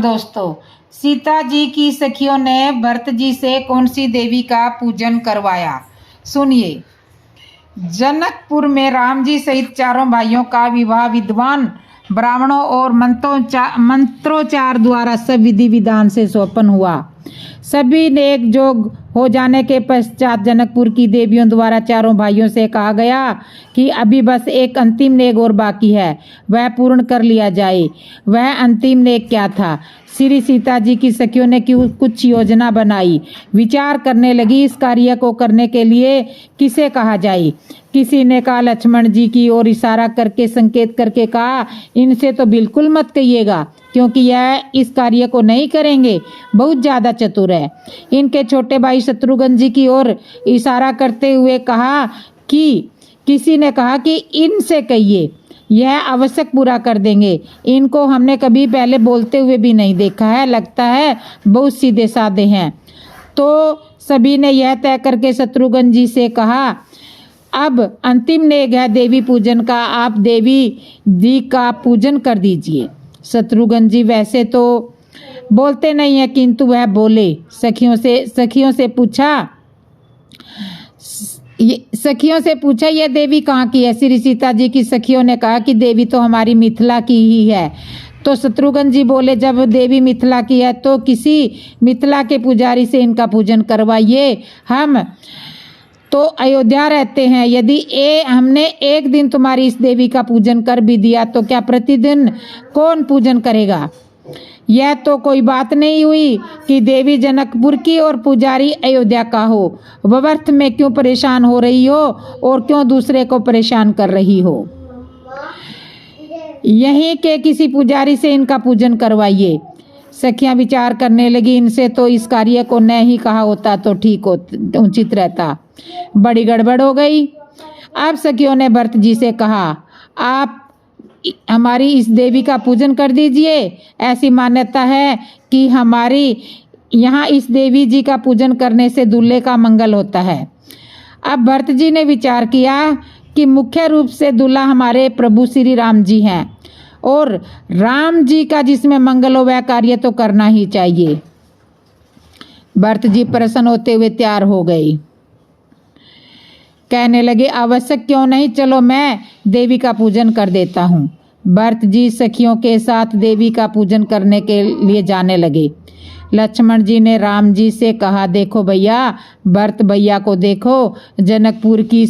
दोस्तों, सीता जी की सखियों ने भरत जी से कौन सी देवी का पूजन करवाया, सुनिए। जनकपुर में राम जी सहित चारों भाइयों का विवाह विद्वान ब्राह्मणों और मंत्रोच्चार द्वारा सब विधि विधान से संपन्न हुआ। सभी ने एकजुट हो जाने के पश्चात जनकपुर की देवियों द्वारा चारों भाइयों से कहा गया कि अभी बस एक अंतिम नेक और बाकी है, वह पूर्ण कर लिया जाए। वह अंतिम नेक क्या था? श्री सीता जी की सखियों ने कुछ योजना बनाई, विचार करने लगी इस कार्य को करने के लिए किसे कहा जाए। किसी ने कहा लक्ष्मण जी की ओर इशारा करके संकेत करके कहा, इनसे तो बिल्कुल मत कहिएगा क्योंकि यह इस कार्य को नहीं करेंगे, बहुत ज़्यादा चतुर है। इनके छोटे भाई शत्रुघ्न जी की ओर इशारा करते हुए कहा कि किसी ने कहा कि इनसे कहिए, यह आवश्यक पूरा कर देंगे। इनको हमने कभी पहले बोलते हुए भी नहीं देखा है, लगता है बहुत सीधे साधे हैं। तो सभी ने यह तय करके शत्रुघ्न जी से कहा, अब अंतिम नेक है देवी पूजन का, आप देवी जी का पूजन कर दीजिए। शत्रुघ्न जी वैसे तो बोलते नहीं है किंतु वह बोले। सखियों से पूछा यह देवी कहाँ की है? श्री सीता जी की सखियों ने कहा कि देवी तो हमारी मिथिला की ही है। तो शत्रुघ्न जी बोले, जब देवी मिथिला की है तो किसी मिथिला के पुजारी से इनका पूजन करवाइए। हम तो अयोध्या रहते हैं, यदि हमने एक दिन तुम्हारी इस देवी का पूजन कर भी दिया तो क्या प्रतिदिन कौन पूजन करेगा? यह तो कोई बात नहीं हुई कि देवी जनकपुर की और पुजारी अयोध्या का हो। व्यर्थ में क्यों परेशान हो रही हो और क्यों दूसरे को परेशान कर रही हो? यहीं के किसी पुजारी से इनका पूजन करवाइए। सखियां विचार करने लगी, इनसे तो इस कार्य को न ही कहा होता तो ठीक उचित रहता, बड़ी गड़बड़ हो गई। अब सखियों ने भरत जी से कहा, आप हमारी इस देवी का पूजन कर दीजिए। ऐसी मान्यता है कि हमारी यहाँ इस देवी जी का पूजन करने से दूल्हे का मंगल होता है। अब भरत जी ने विचार किया कि मुख्य रूप से दूल्हा हमारे प्रभु श्री राम जी हैं और राम जी का जिसमें मंगल हो वह कार्य तो करना ही चाहिए। भरत जी प्रसन्न होते हुए तैयार हो गए, कहने लगे आवश्यक क्यों नहीं, चलो मैं देवी का पूजन कर देता हूँ। भरत जी सखियों के साथ देवी का पूजन करने के लिए जाने लगे। लक्ष्मण जी ने राम जी से कहा, देखो भैया, भरत भैया को देखो, जनकपुर की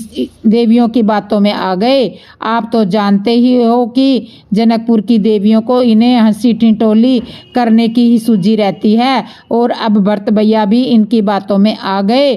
देवियों की बातों में आ गए। आप तो जानते ही हो कि जनकपुर की देवियों को इन्हें हंसी ठिठोली करने की ही सूझी रहती है और अब भरत भैया भी इनकी बातों में आ गए।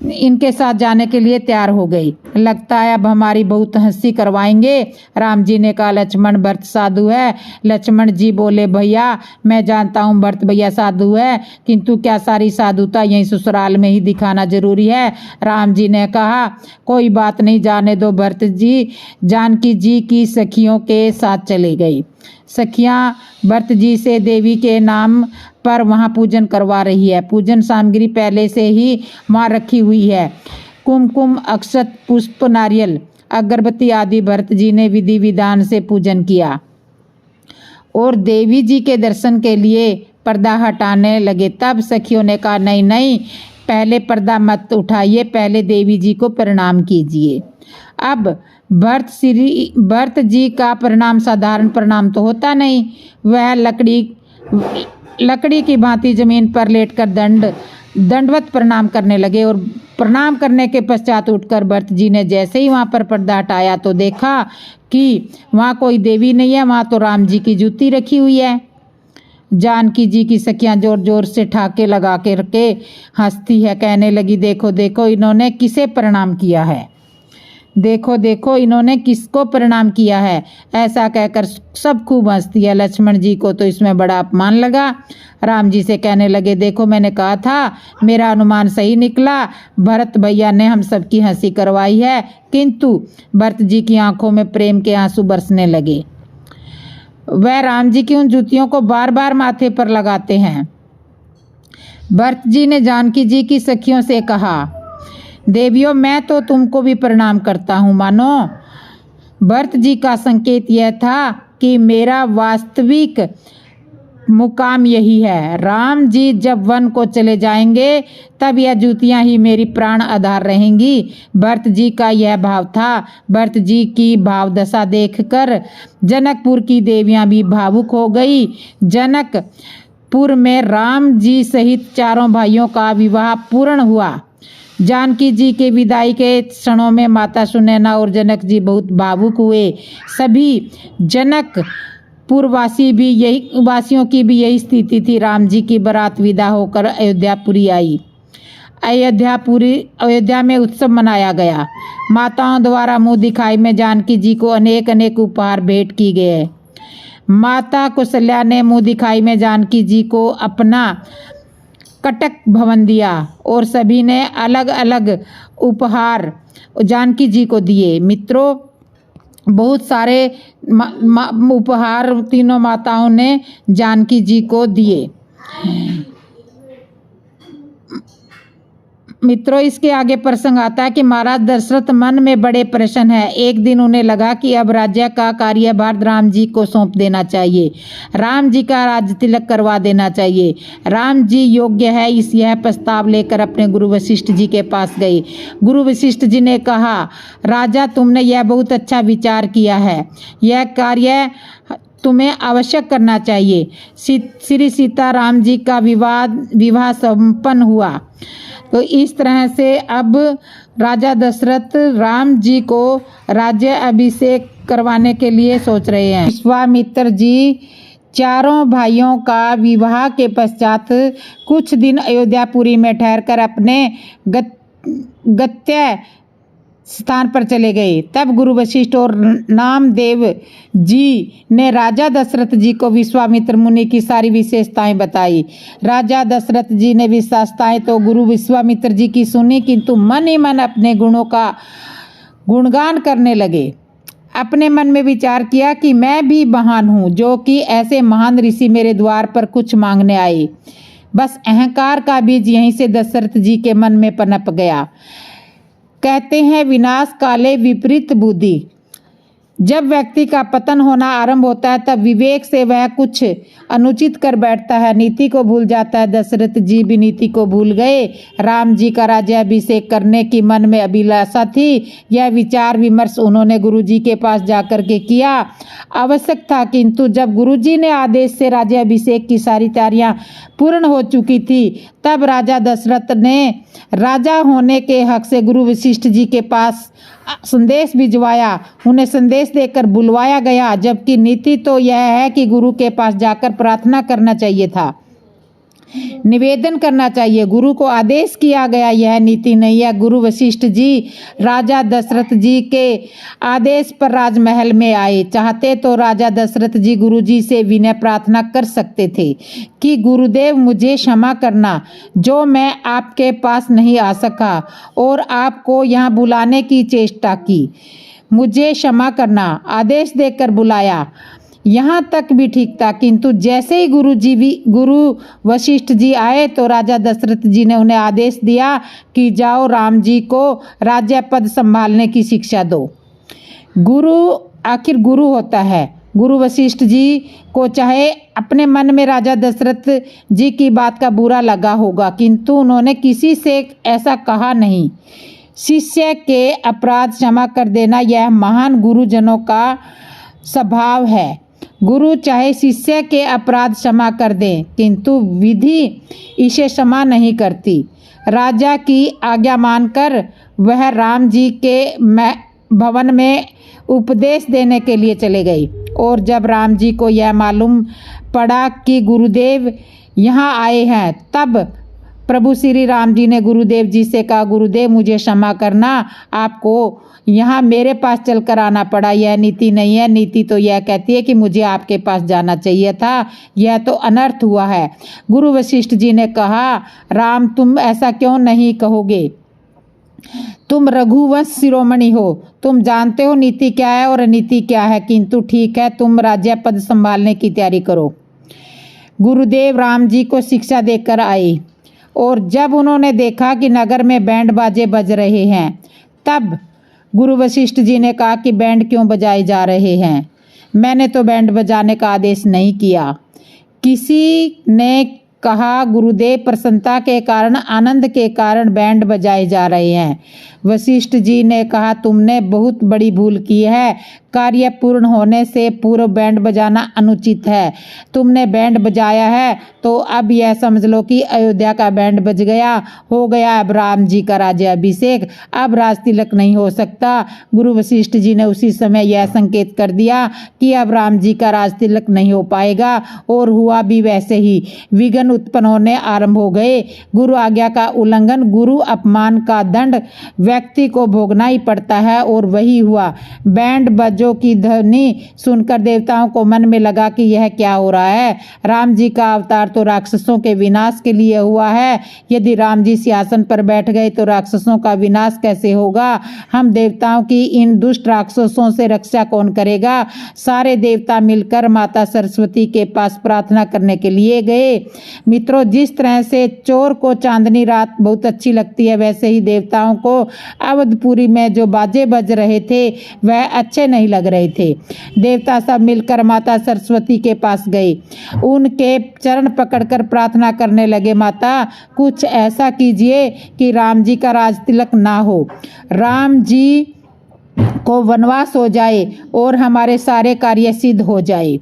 इनके साथ जाने के लिए तैयार हो गई। लगता है अब हमारी बहुत हंसी करवाएंगे। राम जी ने कहा, लक्ष्मण भरत साधु है। लक्ष्मण जी बोले, भैया मैं जानता हूँ भरत भैया साधु है, किंतु क्या सारी साधुता यहीं ससुराल में ही दिखाना जरूरी है? राम जी ने कहा, कोई बात नहीं, जाने दो। भरत जी जानकी जी की सखियों के साथ चले गई। सखियां भरत जी से देवी के नाम पर वहाँ पूजन करवा रही है। पूजन सामग्री पहले से ही वहाँ रखी हुई है, कुमकुम, अक्षत, पुष्प, नारियल, अगरबत्ती आदि। भरत जी ने विधि विधान से पूजन किया और देवी जी के दर्शन के लिए पर्दा हटाने लगे। तब सखियों ने कहा, नहीं नहीं, पहले पर्दा मत उठाइए, पहले देवी जी को प्रणाम कीजिए। अब भरत जी का प्रणाम साधारण प्रणाम तो होता नहीं, वह लकड़ी की भांति जमीन पर लेटकर दंडवत प्रणाम करने लगे और प्रणाम करने के पश्चात उठकर भरत जी ने जैसे ही वहाँ पर पर्दा हटाया तो देखा कि वहाँ कोई देवी नहीं है, वहाँ तो राम जी की जूती रखी हुई है। जानकी जी की सखियां जोर जोर से ठाके लगा के हंसती है, कहने लगी, देखो देखो इन्होंने किसे प्रणाम किया है, देखो देखो इन्होंने किसको प्रणाम किया है। ऐसा कहकर सब खूब हंसती है। लक्ष्मण जी को तो इसमें बड़ा अपमान लगा। राम जी से कहने लगे, देखो मैंने कहा था, मेरा अनुमान सही निकला, भरत भैया ने हम सबकी हंसी करवाई है। किंतु भरत जी की आंखों में प्रेम के आंसू बरसने लगे। वह राम जी की उन जूतियों को बार बार माथे पर लगाते हैं। भरत जी ने जानकी जी की सखियों से कहा, देवियों मैं तो तुमको भी प्रणाम करता हूँ मानो। भरत जी का संकेत यह था कि मेरा वास्तविक मुकाम यही है। राम जी जब वन को चले जाएंगे तब यह जूतियां ही मेरी प्राण आधार रहेंगी। भरत जी का यह भाव था। भरत जी की भावदशा देखकर जनकपुर की देवियां भी भावुक हो गई। जनकपुर में राम जी सहित चारों भाइयों का विवाह पूर्ण हुआ। जानकी जी के विदाई के क्षणों में माता सुनैना और जनक जी बहुत भावुक हुए। सभी जनकपुर वासियों की भी यही स्थिति थी। राम जी की बारात विदा होकर अयोध्यापुरी आई। अयोध्या में उत्सव मनाया गया। माताओं द्वारा मुंह दिखाई में जानकी जी को अनेक अनेक उपहार भेंट की गए। माता कौशल्या ने मुंह दिखाई में जानकी जी को अपना कटक भवन दिया और सभी ने अलग अलग उपहार जानकी जी को दिए। मित्रों, बहुत सारे उपहार तीनों माताओं ने जानकी जी को दिए। मित्रों, इसके आगे प्रसंग आता है कि महाराज दशरथ मन में बड़े प्रसन्न है। एक दिन उन्हें लगा कि अब राज्य का कार्यभार राम जी को सौंप देना चाहिए। राम जी का राज तिलक करवा देना चाहिए। राम जी योग्य है, इस यह प्रस्ताव लेकर अपने गुरु वशिष्ठ जी के पास गए। गुरु वशिष्ठ जी ने कहा, राजा तुमने यह बहुत अच्छा विचार किया है। यह कार्य तुम्हें आवश्यक करना चाहिए। श्री सीता राम जी का विवाह संपन्न हुआ। तो इस तरह से अब राजा दशरथ राम जी को राज्य अभिषेक करवाने के लिए सोच रहे हैं। विश्वामित्र जी चारों भाइयों का विवाह के पश्चात कुछ दिन अयोध्यापुरी में ठहरकर अपने गत्य स्थान पर चले गए। तब गुरु वशिष्ठ और नामदेव जी ने राजा दशरथ जी को विश्वामित्र मुनि की सारी विशेषताएं बताई। राजा दशरथ जी ने विशेषताएं तो गुरु विश्वामित्र जी की सुनी, किंतु मन ही मन अपने गुणों का गुणगान करने लगे। अपने मन में विचार किया कि मैं भी महान हूँ, जो कि ऐसे महान ऋषि मेरे द्वार पर कुछ मांगने आए। बस अहंकार का बीज यहीं से दशरथ जी के मन में पनप गया। कहते हैं, विनाश काले विपरीत बुद्धि। जब व्यक्ति का पतन होना आरंभ होता है तब विवेक से वह कुछ अनुचित कर बैठता है, नीति को भूल जाता है। दशरथ जी भी नीति को भूल गए। राम जी का राज्याभिषेक करने की मन में अभिलाषा थी। यह विचार विमर्श उन्होंने गुरु जी के पास जाकर के किया। आवश्यक था, किंतु जब गुरु जी ने आदेश से राज्याभिषेक की सारी तैयारियां पूर्ण हो चुकी थी, तब राजा दशरथ ने राजा होने के हक से गुरु वशिष्ठ जी के पास संदेश भिजवाया। उन्हें संदेश देकर बुलवाया गया, जबकि नीति तो यह है कि गुरु के पास जाकर प्रार्थना करना चाहिए था, निवेदन करना चाहिए। गुरु को आदेश किया गया, यह नीति नहीं है। गुरु वशिष्ठ जी राजा दशरथ जी के आदेश पर राजमहल में आए। चाहते तो राजा दशरथ जी गुरु जी से विनय प्रार्थना कर सकते थे कि गुरुदेव मुझे क्षमा करना, जो मैं आपके पास नहीं आ सका और आपको यहाँ बुलाने की चेष्टा की। मुझे क्षमा करना, आदेश देकर बुलाया, यहाँ तक भी ठीक था। किंतु जैसे ही गुरु वशिष्ठ जी आए तो राजा दशरथ जी ने उन्हें आदेश दिया कि जाओ राम जी को राज्य पद संभालने की शिक्षा दो। गुरु आखिर गुरु होता है। गुरु वशिष्ठ जी को चाहे अपने मन में राजा दशरथ जी की बात का बुरा लगा होगा, किंतु उन्होंने किसी से ऐसा कहा नहीं। शिष्य के अपराध क्षमा कर देना यह महान गुरुजनों का स्वभाव है। गुरु चाहे शिष्य के अपराध क्षमा कर दें, किंतु विधि इसे क्षमा नहीं करती। राजा की आज्ञा मानकर वह राम जी के भवन में उपदेश देने के लिए चले गए। और जब राम जी को यह मालूम पड़ा कि गुरुदेव यहाँ आए हैं, तब प्रभु श्री राम जी ने गुरुदेव जी से कहा, गुरुदेव मुझे क्षमा करना, आपको यहाँ मेरे पास चलकर आना पड़ा। यह नीति नहीं है। नीति तो यह कहती है कि मुझे आपके पास जाना चाहिए था। यह तो अनर्थ हुआ है। गुरु वशिष्ठ जी ने कहा, राम तुम ऐसा क्यों नहीं कहोगे? तुम रघुवंश शिरोमणि हो, तुम जानते हो नीति क्या है और अनीति क्या है। किंतु ठीक है, तुम राज्य पद संभालने की तैयारी करो। गुरुदेव राम जी को शिक्षा देकर आए और जब उन्होंने देखा कि नगर में बैंड बाजे बज रहे हैं, तब गुरु वशिष्ठ जी ने कहा कि बैंड क्यों बजाए जा रहे हैं? मैंने तो बैंड बजाने का आदेश नहीं किया। किसी ने कहा, गुरुदेव प्रसन्नता के कारण, आनंद के कारण बैंड बजाए जा रहे हैं। वशिष्ठ जी ने कहा, तुमने बहुत बड़ी भूल की है। कार्य पूर्ण होने से पूर्व बैंड बजाना अनुचित है। तुमने बैंड बजाया है तो अब यह समझ लो कि अयोध्या का बैंड बज गया, हो गया अब राम जी का राज्याभिषेक, अब राज तिलक नहीं हो सकता। गुरु वशिष्ठ जी ने उसी समय यह संकेत कर दिया कि अब राम जी का राज तिलक नहीं हो पाएगा, और हुआ भी वैसे ही। विघ्न उत्पन्न होने आरंभ हो गए। गुरु आज्ञा का उल्लंघन, गुरु अपमान का दंड व्यक्ति को भोगना ही पड़ता है, और वही हुआ। बैंड बजों की ध्वनि सुनकर देवताओं को मन में लगा कि यह क्या हो रहा है। राम जी का अवतार तो राक्षसों के विनाश के लिए हुआ है। यदि राम जी सिंहासन पर बैठ गए तो राक्षसों का विनाश कैसे होगा? हम देवताओं की इन दुष्ट राक्षसों से रक्षा कौन करेगा? सारे देवता मिलकर माता सरस्वती के पास प्रार्थना करने के लिए गए। मित्रों, जिस तरह से चोर को चांदनी रात बहुत अच्छी लगती है, वैसे ही देवताओं को अवधपुरी में जो बाजे बज रहे थे वह अच्छे नहीं लग रहे थे। देवता सब मिलकर माता सरस्वती के पास गए, उनके चरण पकड़कर प्रार्थना करने लगे, माता कुछ ऐसा कीजिए कि राम जी का राज तिलक ना हो, राम जी को वनवास हो जाए और हमारे सारे कार्य सिद्ध हो जाए।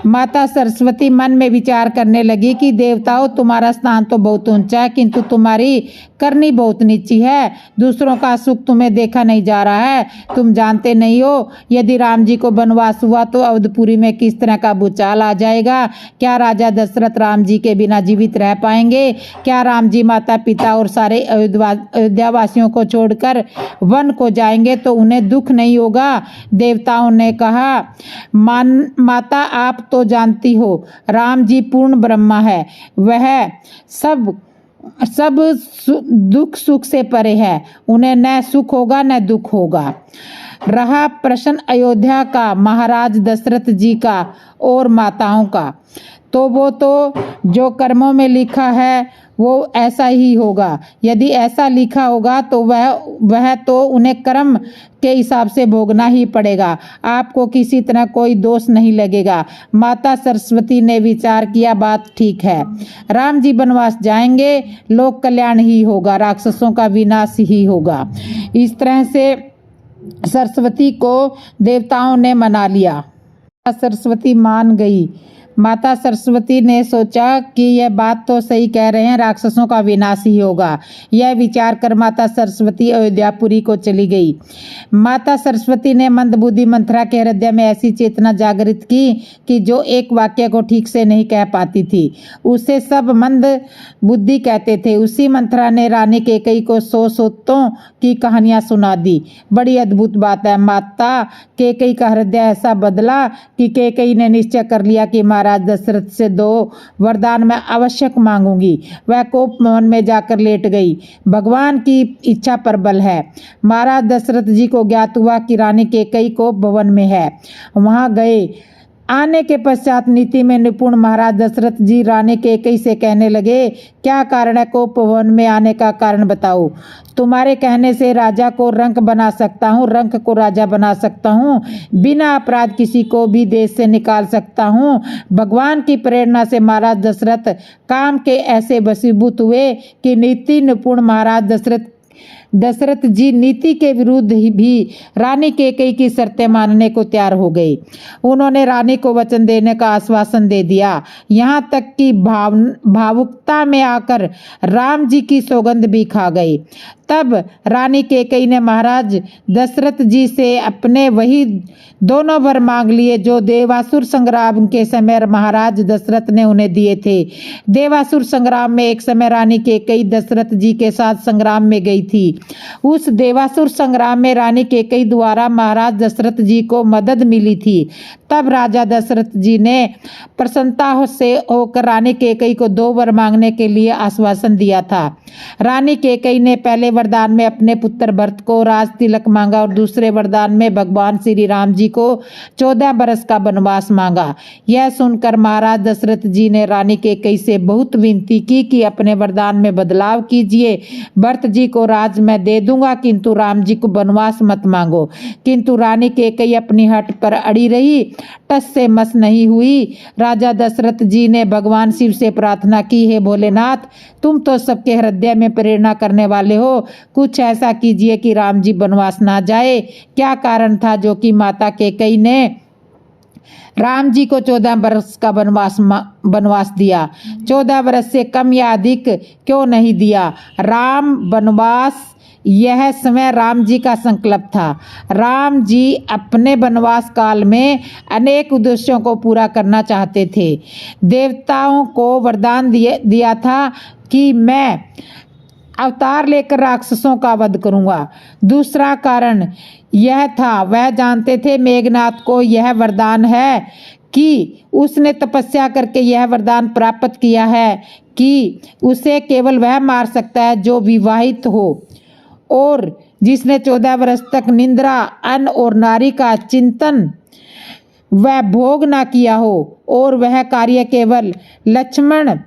माता सरस्वती मन में विचार करने लगी कि देवताओं, तुम्हारा स्थान तो बहुत ऊंचा है, किंतु तुम्हारी करनी बहुत नीची है। दूसरों का सुख तुम्हें देखा नहीं जा रहा है। तुम जानते नहीं हो, यदि राम जी को वनवास हुआ तो अवधपुरी में किस तरह का भूचाल आ जाएगा। क्या राजा दशरथ राम जी के बिना जीवित रह पाएंगे? क्या राम जी माता पिता और सारे अयोध्यावासियों को छोड़कर वन को जाएंगे तो उन्हें दुख नहीं होगा? देवताओं ने कहा, माता आप तो जानती हो, राम जी पूर्ण ब्रह्मा है, वह सब दुख सुख से परे है, उन्हें न सुख होगा न दुख होगा। रहा प्रश्न अयोध्या का, महाराज दशरथ जी का और माताओं का, तो वो तो जो कर्मों में लिखा है वो ऐसा ही होगा। यदि ऐसा लिखा होगा तो वह तो उन्हें कर्म के हिसाब से भोगना ही पड़ेगा। आपको किसी तरह कोई दोष नहीं लगेगा। माता सरस्वती ने विचार किया, बात ठीक है, राम जी वनवास जाएंगे, लोक कल्याण ही होगा, राक्षसों का विनाश ही होगा। इस तरह से सरस्वती को देवताओं ने मना लिया। सरस्वती मान गई। माता सरस्वती ने सोचा कि यह बात तो सही कह रहे हैं, राक्षसों का विनाश ही होगा। यह विचार कर माता सरस्वती अयोध्यापुरी को चली गई। माता सरस्वती ने मंदबुद्धि मंथरा के हृदय में ऐसी चेतना जागृत की कि जो एक वाक्य को ठीक से नहीं कह पाती थी, उसे सब मंद बुद्धि कहते थे। उसी मंथरा ने रानी कैकेयी को 100 सूतों की कहानियां सुना दी। बड़ी अद्भुत बात है। माता कैकेयी का हृदय ऐसा बदला कि कैकेयी ने निश्चय कर लिया कि महाराज दशरथ से 2 वरदान मैं आवश्यक मांगूंगी। वह कोप भवन में जाकर लेट गई। भगवान की इच्छा प्रबल है। महाराज दशरथ जी को ज्ञात हुआ कि रानी कैकेयी कोप भवन में है। वहां गए। आने के पश्चात नीति में निपुण महाराज दशरथ जी रानी कैकेयी से कहने लगे, क्या कारण है? कोप भवन में आने का कारण बताओ। तुम्हारे कहने से राजा को रंक बना सकता हूँ, रंक को राजा बना सकता हूँ, बिना अपराध किसी को भी देश से निकाल सकता हूँ। भगवान की प्रेरणा से महाराज दशरथ काम के ऐसे वशीभूत हुए कि नीति निपुण महाराज दशरथ जी नीति के विरुद्ध भी रानी कैकेयी की शर्तें मानने को तैयार हो गए। उन्होंने रानी को वचन देने का आश्वासन दे दिया, यहाँ तक कि भावुकता में आकर राम जी की सौगंध भी खा गए। तब रानी कैकेयी ने महाराज दशरथ जी से अपने वही दोनों वर मांग लिए जो देवासुर संग्राम के समय महाराज दशरथ ने उन्हें दिए थे। देवासुर संग्राम में एक समय रानी कैकेयी दशरथ जी के साथ संग्राम में गई थी। उस देवासुर संग्राम में रानी कैकेयी द्वारा महाराज दशरथ जी को मदद मिली थी। तब राजा दशरथ जी ने प्रसन्नता से होकर रानी कैकेयी को 2 वर मांगने के लिए आश्वासन दिया था। रानी कैकेयी ने पहले वरदान में अपने पुत्र भरत को राज तिलक मांगा और दूसरे वरदान में भगवान श्री राम जी को 14 बरस का वनवास मांगा। यह सुनकर महाराज दशरथ जी ने रानी कैकेयी से बहुत विनती की कि अपने वरदान में बदलाव कीजिए, भरत जी को राज मैं दे दूंगा, किंतु राम जी को वनवास मत मांगो। किंतु रानी कैकेयी अपनी हट पर अड़ी रही, टस से मस नहीं हुई। राजा दशरथ जी ने भगवान शिव से प्रार्थना की, हे भोलेनाथ, तुम तो सबके हृदय में प्रेरणा करने वाले हो, कुछ ऐसा कीजिए कि राम जी वनवास ना जाए। क्या कारण था जो कि माता कैकेयी ने राम जी को 14 वर्ष का वनवास दिया? 14 वर्ष से कम या अधिक क्यों नहीं दिया? राम वनवास, यह समय राम जी का संकल्प था। राम जी अपने वनवास काल में अनेक उद्देश्यों को पूरा करना चाहते थे। देवताओं को वरदान दिया था कि मैं अवतार लेकर राक्षसों का वध करूंगा। दूसरा कारण यह था, वह जानते थे मेघनाथ को यह वरदान है कि उसने तपस्या करके यह वरदान प्राप्त किया है कि उसे केवल वह मार सकता है जो विवाहित हो और जिसने 14 वर्ष तक निंद्रा, अन्न और नारी का चिंतन व भोग ना किया हो, और वह कार्य केवल लक्ष्मण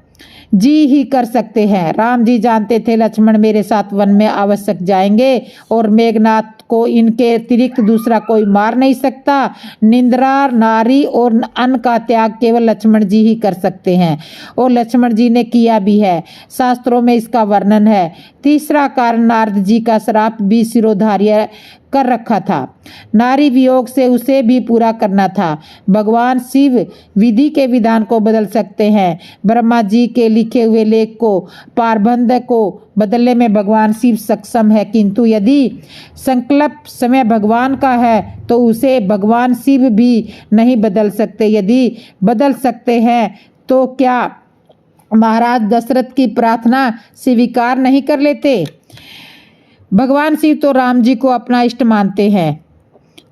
जी ही कर सकते हैं। राम जी जानते थे लक्ष्मण मेरे साथ वन में आवश्यक जाएंगे और मेघनाथ को इनके अतिरिक्त दूसरा कोई मार नहीं सकता। निंद्रा, नारी और अन्न का त्याग केवल लक्ष्मण जी ही कर सकते हैं, और लक्ष्मण जी ने किया भी है, शास्त्रों में इसका वर्णन है। तीसरा कारण, नारद जी का श्राप भी सिरोधार्य कर रखा था। नारी वियोग से उसे भी पूरा करना था। भगवान शिव विधि के विधान को बदल सकते हैं। ब्रह्मा जी के लिखे हुए लेख को, पारबंध को बदलने में भगवान शिव सक्षम है, किंतु यदि संकल्प समय भगवान का है तो उसे भगवान शिव भी नहीं बदल सकते। यदि बदल सकते हैं तो क्या महाराज दशरथ की प्रार्थना स्वीकार नहीं कर लेते? भगवान शिव तो राम जी को अपना इष्ट मानते हैं।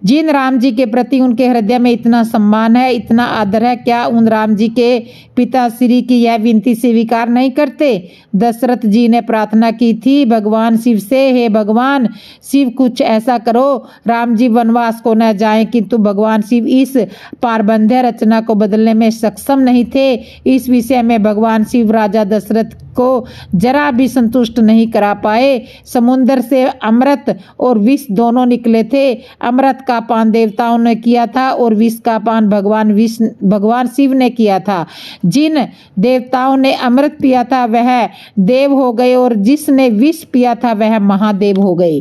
जिन राम जी के प्रति उनके हृदय में इतना सम्मान है, इतना आदर है, क्या उन राम जी के पिता श्री की यह विनती स्वीकार नहीं करते? दशरथ जी ने प्रार्थना की थी भगवान शिव से, हे भगवान शिव, कुछ ऐसा करो राम जी वनवास को न जाएं, किंतु भगवान शिव इस पारबंध्य रचना को बदलने में सक्षम नहीं थे। इस विषय में भगवान शिव राजा दशरथ को जरा भी संतुष्ट नहीं करा पाए। समुद्र से अमृत और विष दोनों निकले थे। अमृत का पान देवताओं ने किया था और विष का पान भगवान शिव ने किया था। जिन देवताओं ने अमृत पिया था वह देव हो गए और जिसने विष पिया था वह महादेव हो गए।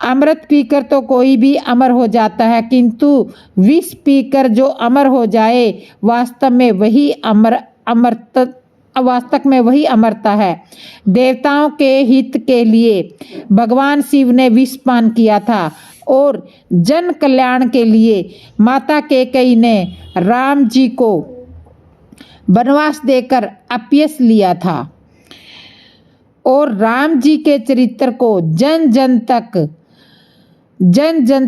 अमृत पीकर तो कोई भी अमर हो जाता है, किंतु विष पीकर जो अमर हो जाए वास्तव में वही अमरता है। देवताओं के हित के लिए भगवान शिव ने विष पान किया था और जन कल्याण के लिए माता कैकेयी ने राम जी को वनवास देकर अपयश लिया था और राम जी के चरित्र को जन जन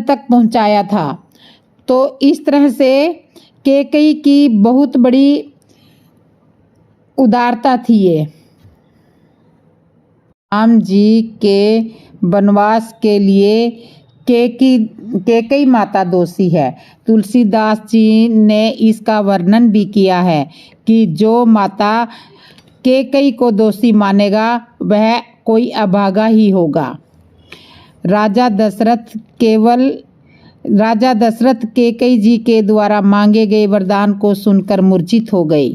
तक पहुंचाया था। तो इस तरह से कैकेयी की बहुत बड़ी उदारता थी ये। राम जी के वनवास के लिए कैकेयी माता दोषी है। तुलसीदास जी ने इसका वर्णन भी किया है कि जो माता कैकेयी को दोषी मानेगा वह कोई अभागा ही होगा। राजा दशरथ कैकेयी जी के द्वारा मांगे गए वरदान को सुनकर मूर्छित हो गए।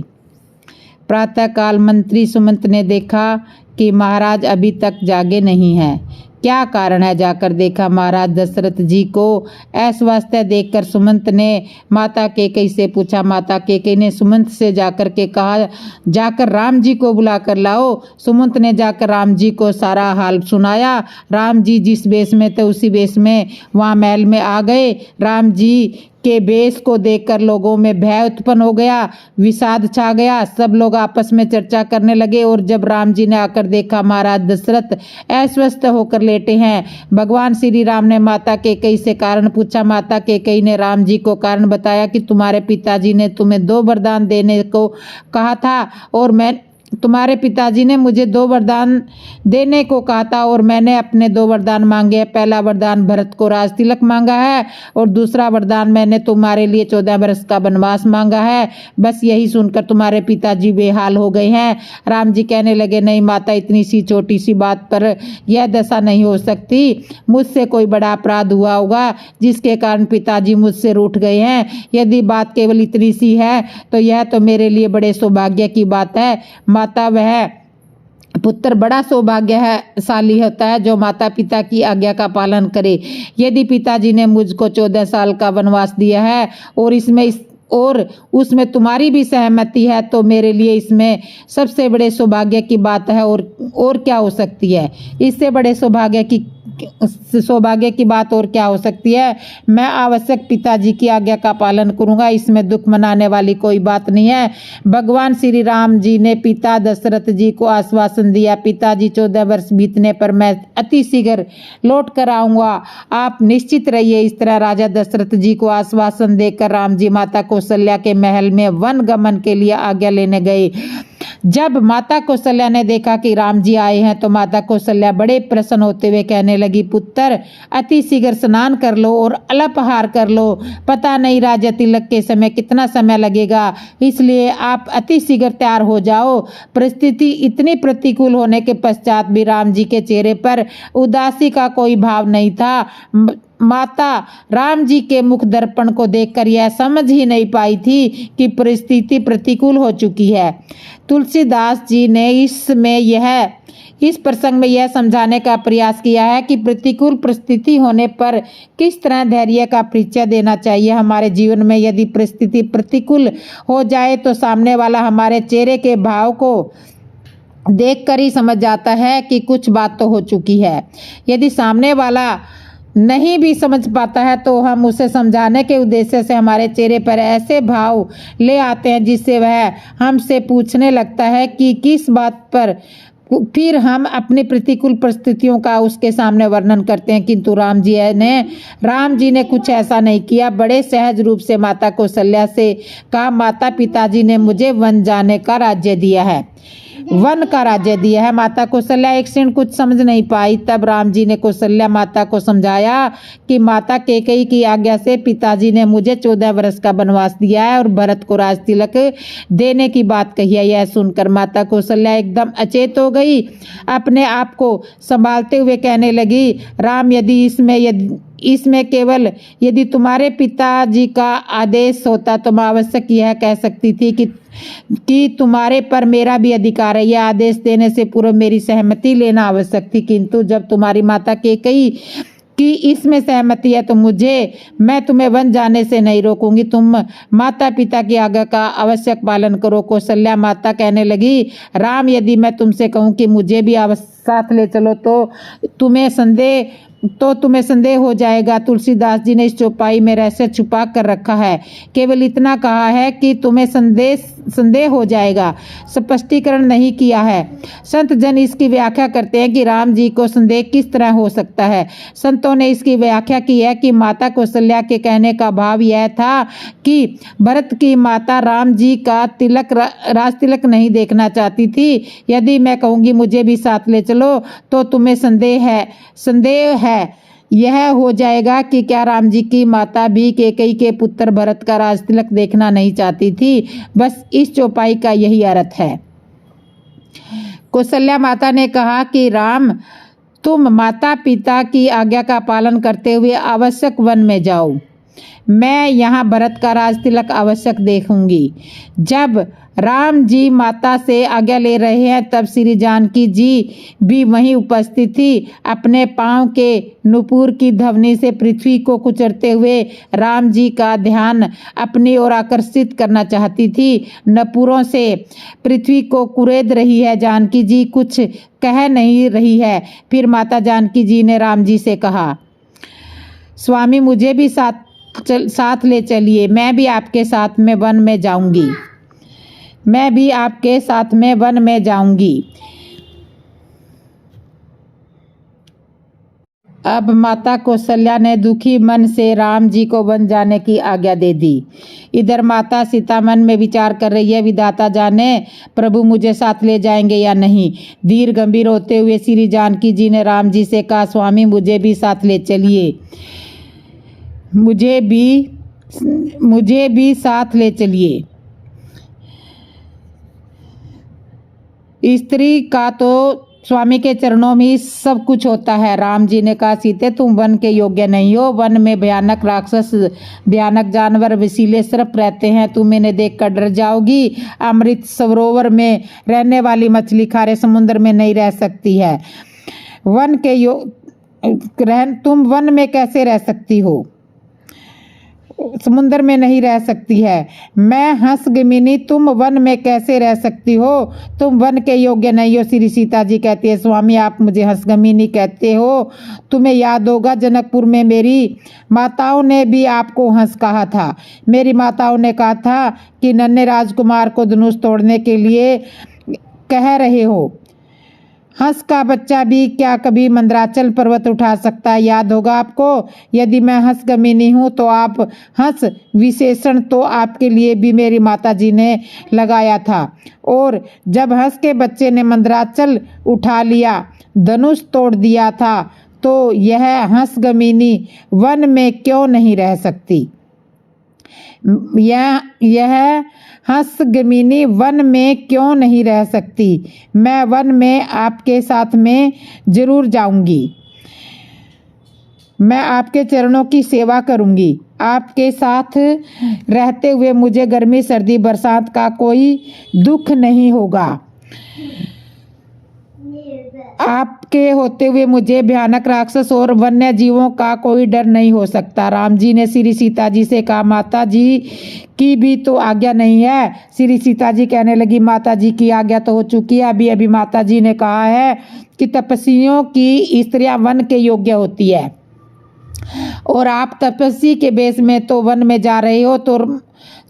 प्रातःकाल मंत्री सुमंत ने देखा कि महाराज अभी तक जागे नहीं हैं। क्या कारण है? जाकर देखा, महाराज दशरथ जी को अस्वस्थ देखकर सुमंत ने माता कैकेयी से पूछा। माता कैकेयी ने सुमंत से जाकर के कहा, जाकर राम जी को बुला कर लाओ। सुमंत ने जाकर राम जी को सारा हाल सुनाया। राम जी जिस वेश में थे उसी वेश में वहाँ महल में आ गए। राम जी के वेश को देखकर लोगों में भय उत्पन्न हो गया, विषाद छा गया। सब लोग आपस में चर्चा करने लगे और जब राम जी ने आकर देखा महाराज दशरथ अस्वस्थ होकर लेटे हैं। भगवान श्री राम ने माता कैकेयी से कारण पूछा। माता कैकेयी ने राम जी को कारण बताया कि तुम्हारे पिताजी ने तुम्हें 2 वरदान देने को कहा था और तुम्हारे पिताजी ने मुझे 2 वरदान देने को कहा था और मैंने अपने 2 वरदान मांगे हैं। पहला वरदान भरत को राज तिलक मांगा है और दूसरा वरदान मैंने तुम्हारे लिए 14 वर्ष का वनवास मांगा है। बस यही सुनकर तुम्हारे पिताजी बेहाल हो गए हैं। राम जी कहने लगे, नहीं माता, इतनी सी छोटी सी बात पर यह दशा नहीं हो सकती। मुझसे कोई बड़ा अपराध हुआ होगा जिसके कारण पिताजी मुझसे रूठ गए हैं। यदि बात केवल इतनी सी है तो यह तो मेरे लिए बड़े सौभाग्य की बात है। माता, वह पुत्र बड़ा सौभाग्यशाली होता है जो माता पिता की आज्ञा का पालन करे। यदि पिताजी ने मुझको 14 साल का वनवास दिया है और उसमें तुम्हारी भी सहमति है तो मेरे लिए इसमें सबसे बड़े सौभाग्य की बात है। और क्या हो सकती है? इससे बड़े सौभाग्य की बात और क्या हो सकती है? मैं आवश्यक पिताजी की आज्ञा का पालन करूंगा, इसमें दुख मनाने वाली कोई बात नहीं है। भगवान श्री राम जी ने पिता दशरथ जी को आश्वासन दिया, पिताजी 14 वर्ष बीतने पर मैं अति शीघ्र लौट कर आऊंगा, आप निश्चित रहिए। इस तरह राजा दशरथ जी को आश्वासन देकर राम जी माता कौशल्या के महल में वन गमन के लिए आज्ञा लेने गए। जब माता कौशल्या ने देखा कि राम जी आए हैं तो माता कौशल्या बड़े प्रसन्न होते हुए कहने लगी, पुत्र अति शीघ्र स्नान कर लो और अल्पाहार कर लो। पता नहीं राजा तिलक के समय कितना समय लगेगा, इसलिए आप अति शीघ्र तैयार हो जाओ। परिस्थिति इतनी प्रतिकूल होने के पश्चात भी राम जी के चेहरे पर उदासी का कोई भाव नहीं था। माता राम जी के मुख दर्पण को देखकर यह समझ ही नहीं पाई थी कि परिस्थिति प्रतिकूल हो चुकी है। तुलसीदास जी ने इस प्रसंग में यह समझाने का प्रयास किया है कि प्रतिकूल परिस्थिति होने पर किस तरह धैर्य का परिचय देना चाहिए। हमारे जीवन में यदि परिस्थिति प्रतिकूल हो जाए तो सामने वाला हमारे चेहरे के भाव को देखकर ही समझ जाता है कि कुछ बात तो हो चुकी है। यदि सामने वाला नहीं भी समझ पाता है तो हम उसे समझाने के उद्देश्य से हमारे चेहरे पर ऐसे भाव ले आते हैं जिससे वह हमसे पूछने लगता है कि किस बात पर। फिर हम अपनी प्रतिकूल परिस्थितियों का उसके सामने वर्णन करते हैं, किंतु राम जी ने कुछ ऐसा नहीं किया। बड़े सहज रूप से माता कौशल्या से कहा, माता पिताजी ने मुझे वन जाने का राज्य दिया है, वन का राज्य दिया है। माता कौशल्या एक क्षण कुछ समझ नहीं पाई। तब राम जी ने कौशल्या माता को समझाया कि माता कैकेयी की आज्ञा से पिताजी ने मुझे 14 वर्ष का वनवास दिया है और भरत को राज तिलक देने की बात कही है। यह सुनकर माता कौशल्या एकदम अचेत हो गई। अपने आप को संभालते हुए कहने लगी, राम, इसमें केवल यदि तुम्हारे पिताजी का आदेश होता तो मैं आवश्यक यह कह सकती थी कि तुम्हारे पर मेरा भी अधिकार है। यह आदेश देने से पूर्व मेरी सहमति लेना आवश्यक थी, किंतु जब तुम्हारी माता कैकेयी कि इसमें सहमति है तो मैं तुम्हें वन जाने से नहीं रोकूंगी। तुम माता पिता की आज्ञा का आवश्यक पालन करो। कौशल्या माता कहने लगी, राम, यदि मैं तुमसे कहूँ कि मुझे भी साथ ले चलो तो तुम्हें संदेह हो जाएगा। तुलसीदास जी ने इस चौपाई में रहस्य छुपा कर रखा है। केवल इतना कहा है कि तुम्हें संदेह हो जाएगा, स्पष्टीकरण नहीं किया है। संत जन इसकी व्याख्या करते हैं कि राम जी को संदेह किस तरह हो सकता है। संतों ने इसकी व्याख्या की है कि माता कौशल्या के कहने का भाव यह था कि भरत की माता राम जी का राज तिलक नहीं देखना चाहती थी। यदि मैं कहूँगी मुझे भी साथ ले चलो तो तुम्हें संदेह है यह हो जाएगा कि क्या राम जी की माता भी कैकेयी के पुत्र भरत का राज तिलक देखना नहीं चाहती थी। बस इस चौपाई का यही अर्थ है। कौशल्या माता ने कहा कि राम, तुम माता पिता की आज्ञा का पालन करते हुए आवश्यक वन में जाओ। मैं यहाँ भरत का राज तिलक आवश्यक देखूंगी। जब राम जी माता से आज्ञा ले रहे हैं तब श्री जानकी जी भी वहीं उपस्थित थी। अपने पांव के नुपुर की ध्वनि से पृथ्वी को कुचलते हुए राम जी का ध्यान अपनी ओर आकर्षित करना चाहती थी। नुपुरों से पृथ्वी को कुरेद रही है। जानकी जी कुछ कह नहीं रही है। फिर माता जानकी जी ने राम जी से कहा, स्वामी, मुझे भी साथ ले चलिए। मैं भी आपके साथ में वन में जाऊंगी। अब माता कौशल्या ने दुखी मन से राम जी को वन जाने की आज्ञा दे दी। इधर माता सीता मन में विचार कर रही है, विधाता जाने प्रभु मुझे साथ ले जाएंगे या नहीं। धीर गंभीर होते हुए श्री जानकी जी ने राम जी से कहा, स्वामी मुझे भी साथ ले चलिए, मुझे भी साथ ले चलिए। स्त्री का तो स्वामी के चरणों में ही सब कुछ होता है। राम जी ने कहा, सीते तुम वन के योग्य नहीं हो, वन में भयानक राक्षस, भयानक जानवर, विषैले सर्प रहते हैं, तुम इन्हें देखकर डर जाओगी। अमृत सरोवर में रहने वाली मछली खारे समुद्र में नहीं रह सकती है। तुम वन में कैसे रह सकती हो, समुद्र में नहीं रह सकती है। मैं हंसगमिनी, तुम वन में कैसे रह सकती हो, तुम वन के योग्य नहीं हो। श्री सीता जी कहती है, स्वामी आप मुझे हंसगमिनी कहते हो, तुम्हें याद होगा जनकपुर में मेरी माताओं ने भी आपको हंस कहा था। मेरी माताओं ने कहा था कि नन्हे राजकुमार को धनुष तोड़ने के लिए कह रहे हो। हंस का बच्चा भी क्या कभी मंदराचल पर्वत उठा सकता है, याद होगा आपको। यदि मैं हंसगमिनी हूँ तो आप हंस विशेषण तो आपके लिए भी मेरी माता जी ने लगाया था। और जब हंस के बच्चे ने मंदराचल उठा लिया, धनुष तोड़ दिया था, तो यह हंसगमिनी वन में क्यों नहीं रह सकती। यह हंसगमिनी वन में क्यों नहीं रह सकती। मैं वन में आपके साथ में जरूर जाऊंगी। मैं आपके चरणों की सेवा करूंगी। आपके साथ रहते हुए मुझे गर्मी सर्दी बरसात का कोई दुख नहीं होगा। आपके होते हुए मुझे भयानक राक्षस और वन्य जीवों का कोई डर नहीं हो सकता। राम जी ने श्री सीता जी से कहा, माता जी की भी तो आज्ञा नहीं है। श्री सीता जी कहने लगी, माता जी की आज्ञा तो हो चुकी है। अभी अभी माता जी ने कहा है कि तपस्वियों की स्त्रियां वन के योग्य होती है, और आप तपस्वी के बेस में तो वन में जा रहे हो,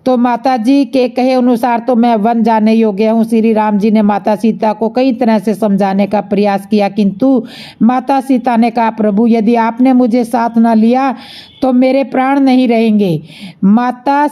तो माता जी के कहे अनुसार तो मैं वन जाने योग्य हूँ। श्री राम जी ने माता सीता को कई तरह से समझाने का प्रयास किया, किंतु माता सीता ने कहा, प्रभु यदि आपने मुझे साथ न लिया तो मेरे प्राण नहीं रहेंगे। माता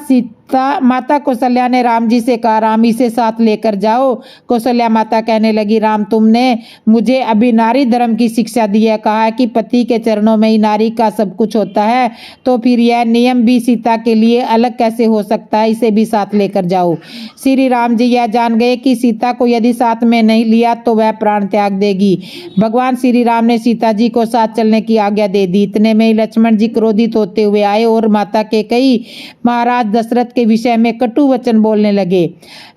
कौशल्या ने राम जी से कहा, राम इसे साथ लेकर जाओ। कौशल्या माता कहने लगी, राम तुमने मुझे अभी नारी धर्म की शिक्षा दी है, कहा है कि पति के चरणों में ही नारी का सब कुछ होता है, तो फिर यह नियम भी सीता के लिए अलग कैसे हो सकता है, इसे भी साथ लेकर जाओ। श्री राम जी यह जान गए कि सीता को यदि साथ में नहीं लिया तो वह प्राण त्याग देगी। भगवान श्री राम ने सीता जी को साथ चलने की आज्ञा दे दी। इतने में ही लक्ष्मण जी क्रोधित होते हुए आए और माता के कई महाराज दशरथ के विषय में कटु वचन बोलने लगे।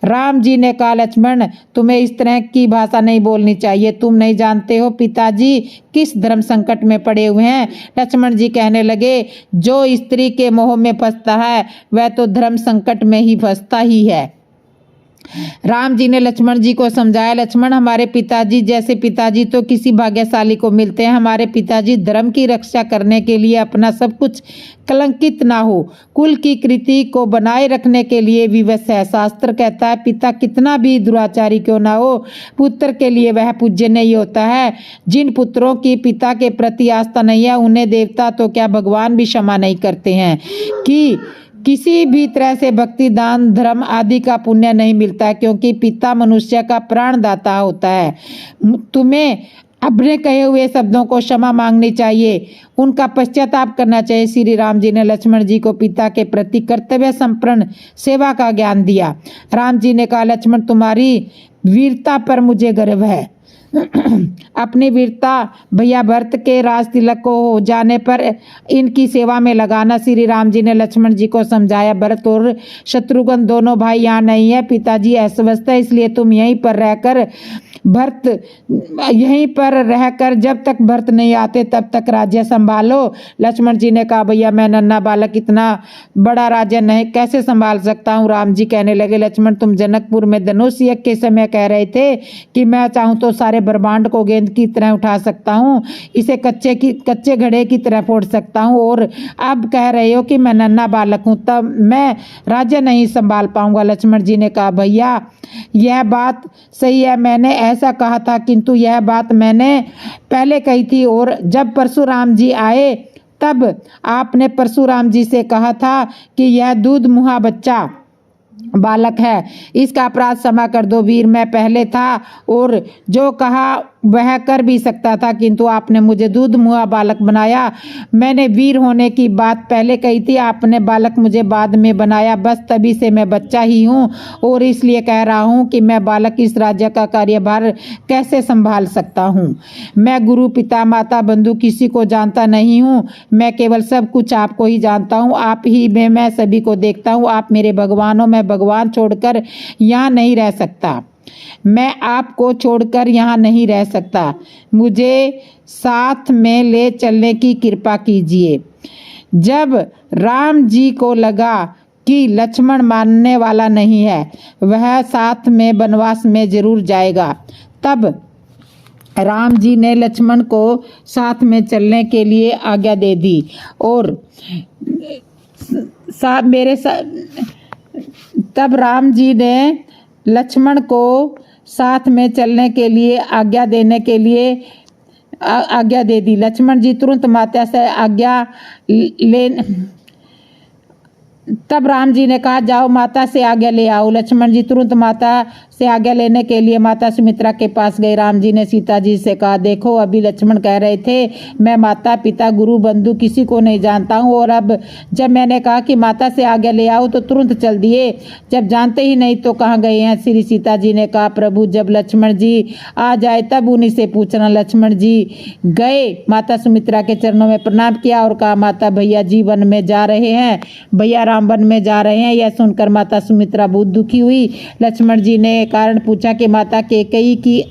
राम जी ने कहा, लक्ष्मण तुम्हें इस तरह की भाषा नहीं बोलनी चाहिए, तुम नहीं जानते हो पिताजी किस धर्म संकट में पड़े हुए हैं। लक्ष्मण जी कहने लगे, जो स्त्री के मोह में फंसता है वह तो धर्म संकट में ही फंसता ही है। राम जी ने लक्ष्मण जी को समझाया, लक्ष्मण हमारे पिताजी जैसे पिताजी तो किसी भाग्यशाली को मिलते हैं। हमारे पिताजी धर्म की रक्षा करने के लिए अपना सब कुछ कलंकित ना हो, कुल की कृति को बनाए रखने के लिए विवश है। शास्त्र कहता है, पिता कितना भी दुराचारी क्यों ना हो, पुत्र के लिए वह पूज्य नहीं होता है। जिन पुत्रों की पिता के प्रति आस्था नहीं है, उन्हें देवता तो क्या भगवान भी क्षमा नहीं करते हैं कि किसी भी तरह से भक्ति दान धर्म आदि का पुण्य नहीं मिलता, क्योंकि पिता मनुष्य का प्राणदाता होता है। तुम्हें अपने कहे हुए शब्दों को क्षमा मांगनी चाहिए, उनका पश्चाताप करना चाहिए। श्री राम जी ने लक्ष्मण जी को पिता के प्रति कर्तव्य संपन्न सेवा का ज्ञान दिया। राम जी ने कहा, लक्ष्मण तुम्हारी वीरता पर मुझे गर्व है। अपनी वीरता भैया भरत के राज तिलक को हो जाने पर इनकी सेवा में लगाना। श्री राम जी ने लक्ष्मण जी को समझाया, भरत और शत्रुघ्न दोनों भाई यहाँ नहीं है, पिताजी अस्वस्थ है, इसलिए तुम यहीं पर रहकर जब तक भरत नहीं आते तब तक राज्य संभालो। लक्ष्मण जी ने कहा, भैया मैं नन्हा बालक इतना बड़ा राज्य नहीं कैसे संभाल सकता हूँ। राम जी कहने लगे, लक्ष्मण तुम जनकपुर में धनुष यज्ञ के समय कह रहे थे कि मैं चाहूँ तो सारे ब्रह्मांड को गेंद की तरह उठा सकता हूँ, इसे कच्चे घड़े की तरह फोड़ सकता हूँ, और अब कह रहे हो कि मैं नन्हा बालक हूँ, तब मैं राज्य नहीं संभाल पाऊंगा। लक्ष्मण जी ने कहा, भैया यह बात सही है, मैंने ऐसा कहा था, किंतु यह बात मैंने पहले कही थी। और जब परशुराम जी आए तब आपने परशुराम जी से कहा था कि यह दूध मुहा बच्चा बालक है, इसका अपराध क्षमा कर दो वीर। मैं पहले था और जो कहा वह कर भी सकता था, किंतु आपने मुझे दूध मुहा बालक बनाया। मैंने वीर होने की बात पहले कही थी, आपने बालक मुझे बाद में बनाया। बस तभी से मैं बच्चा ही हूँ और इसलिए कह रहा हूँ कि मैं बालक इस राज्य का कार्यभार कैसे संभाल सकता हूँ। मैं गुरु पिता माता बंधु किसी को जानता नहीं हूँ, मैं केवल सब कुछ आपको ही जानता हूँ। आप ही में मैं सभी को देखता हूँ। आप मेरे भगवान हो, मैं भगवान छोड़कर यहाँ नहीं रह सकता। मैं आपको छोड़कर यहाँ नहीं रह सकता। मुझे साथ में ले चलने की कृपा कीजिए। जब राम जी को लगा कि लक्ष्मण मानने वाला नहीं है, वह साथ में वनवास में जरूर जाएगा, तब राम जी ने लक्ष्मण को साथ में चलने के लिए आज्ञा दे दी। और तब राम जी ने लक्ष्मण को साथ में चलने के लिए आज्ञा दे दी। लक्ष्मण जी तुरंत माता से आज्ञा ले तब राम जी ने कहा, जाओ माता से आज्ञा ले आओ। लक्ष्मण जी तुरंत माता से आज्ञा लेने के लिए माता सुमित्रा के पास गए। राम जी ने सीता जी से कहा, देखो अभी लक्ष्मण कह रहे थे मैं माता पिता गुरु बंधु किसी को नहीं जानता हूँ, और अब जब मैंने कहा कि माता से आज्ञा ले आओ तो तुरंत चल दिए। जब जानते ही नहीं तो कहाँ गए हैं। श्री सीता जी ने कहा, प्रभु जब लक्ष्मण जी आ जाए तब उन्हीं से पूछना। लक्ष्मण जी गए, माता सुमित्रा के चरणों में प्रणाम किया और कहा, माता भैया जी वन में जा रहे हैं, भैया राम वन में जा रहे हैं। यह सुनकर माता सुमित्रा बहुत दुखी हुई। लक्ष्मण जी ने कारण पूछा कि माता कैकेयी की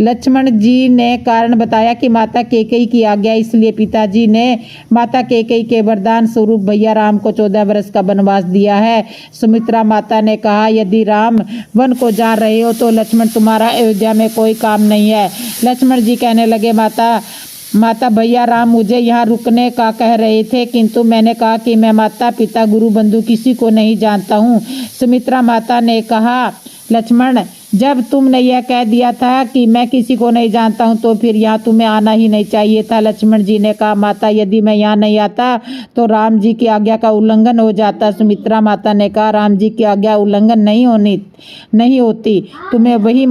लक्ष्मण जी ने कारण बताया कि माता कैकेयी की आज्ञा, इसलिए पिताजी ने माता कैकेयी के वरदान स्वरूप भैया राम को 14 वर्ष का वनवास दिया है। सुमित्रा माता ने कहा, यदि राम वन को जा रहे हो तो लक्ष्मण तुम्हारा अयोध्या में कोई काम नहीं है। लक्ष्मण जी कहने लगे, माता भैया राम मुझे यहाँ रुकने का कह रहे थे, किंतु मैंने कहा कि मैं माता पिता गुरु बंधु किसी को नहीं जानता हूँ। सुमित्रा माता ने कहा, लक्ष्मण जब तुमने यह कह दिया था कि मैं किसी को नहीं जानता हूँ तो फिर यहाँ तुम्हें आना ही नहीं चाहिए था। लक्ष्मण जी ने कहा, माता यदि मैं यहाँ नहीं आता तो राम जी की आज्ञा का उल्लंघन हो जाता। सुमित्रा माता ने कहा, राम जी की आज्ञा उल्लंघन नहीं होती, तुम्हें वही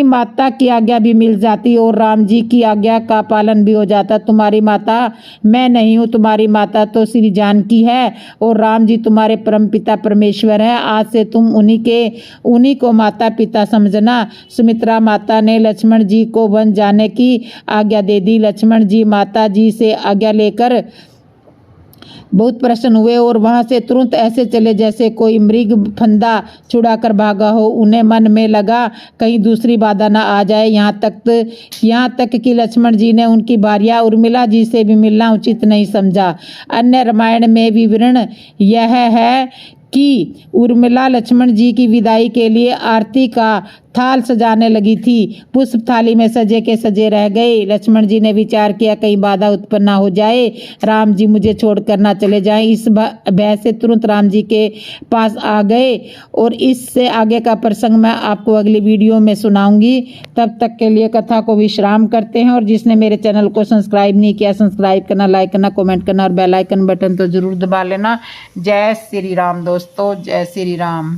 माता की आज्ञा भी मिल जाती और राम जी की आज्ञा का पालन भी हो जाता। तुम्हारी माता मैं नहीं हूँ, तुम्हारी माता तो श्री जानकी है और राम जी तुम्हारे परम पिता परमेश्वर है। आज से तुम उन्हीं को माता पिता समझना। सुमित्रा माता ने लक्ष्मण जी को वन जाने की आज्ञा दे दी। लक्ष्मण जी माता जी से आज्ञा लेकर बहुत प्रसन्न हुए और वहां से तुरंत ऐसे चले जैसे कोई मृग फंदा छुड़ाकर भागा हो। उन्हें मन में लगा कहीं दूसरी बाधा न आ जाए। यहाँ तक कि लक्ष्मण जी ने उनकी भार्या उर्मिला जी से भी मिलना उचित नहीं समझा। अन्य रामायण में विवरण यह है कि उर्मिला लक्ष्मण जी की विदाई के लिए आरती का थाल सजाने लगी थी। पुष्प थाली में सजे के सजे रह गए। लक्ष्मण जी ने विचार किया कहीं बाधा उत्पन्न ना हो जाए, राम जी मुझे छोड़कर ना चले जाएं। इस भय से तुरंत राम जी के पास आ गए और इससे आगे का प्रसंग मैं आपको अगली वीडियो में सुनाऊंगी। तब तक के लिए कथा को विश्राम करते हैं और जिसने मेरे चैनल को सब्सक्राइब नहीं किया सब्सक्राइब करना, लाइक करना, कमेंट करना और बेल आइकन बटन तो जरूर दबा लेना। जय श्री राम दोस्तों, जय श्री राम।